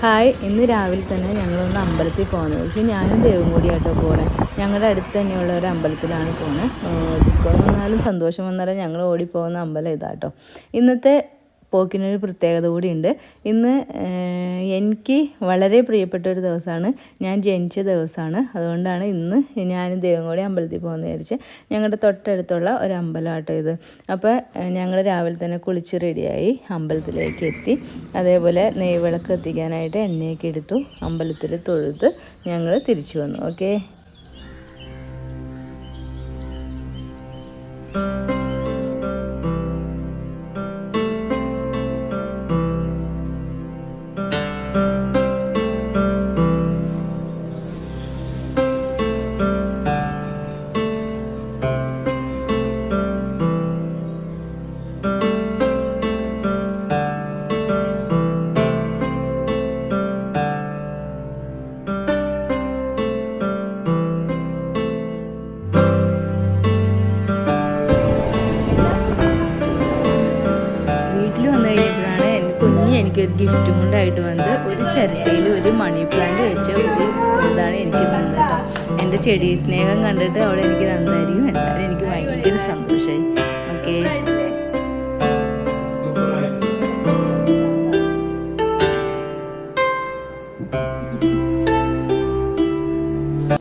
Hi, ഇന്ന് രാവിലെ തന്നെ ഞങ്ങളൊന്ന് അമ്പലത്തിൽ പോകുന്നത് വെച്ചാൽ ഞാനും ദൈവം കൂടിയായിട്ടോ പോണേ. ഞങ്ങളുടെ അടുത്ത് തന്നെയുള്ള ഒരു അമ്പലത്തിലാണ് പോണേ. ദുഃഖം വന്നാലും സന്തോഷം വന്നാലും ഞങ്ങൾ ഓടിപ്പോകുന്ന അമ്പലം ഇതാട്ടോ. ഇന്നത്തെ പോക്കിനൊരു പ്രത്യേകത കൂടിയുണ്ട്. ഇന്ന് എനിക്ക് വളരെ പ്രിയപ്പെട്ട ഒരു ദിവസമാണ്, ഞാൻ ജനിച്ച ദിവസമാണ്. അതുകൊണ്ടാണ് ഇന്ന് ഞാനും ദൈവം കൂടി അമ്പലത്തിൽ പോകുന്നത് വിചാരിച്ച്. ഞങ്ങളുടെ തൊട്ടടുത്തുള്ള ഒരു അമ്പലമാട്ടോ ഇത്. അപ്പോൾ ഞങ്ങൾ രാവിലെ തന്നെ കുളിച്ച് റെഡിയായി അമ്പലത്തിലേക്ക് എത്തി. അതേപോലെ നെയ്വിളക്ക് എത്തിക്കാനായിട്ട് എണ്ണയൊക്കെ എടുത്തു. അമ്പലത്തിൽ തൊഴുത് ഞങ്ങൾ തിരിച്ചു വന്നു. ഓക്കെ. എനിക്കൊരു ഗിഫ്റ്റും കൊണ്ടായിട്ട് വന്ന് ഒരു ചിരട്ടയിൽ ഒരു മണി പ്ലാന്റ് വെച്ച ഒരു ഇതാണ് എനിക്ക് തന്നത് കേട്ടോ. എൻ്റെ ചെടി സ്നേഹം കണ്ടിട്ട് അവൾ എനിക്ക് തന്നായിരിക്കും. എന്തായാലും എനിക്ക് ഭയങ്കര സന്തോഷമായി. ഓക്കെ.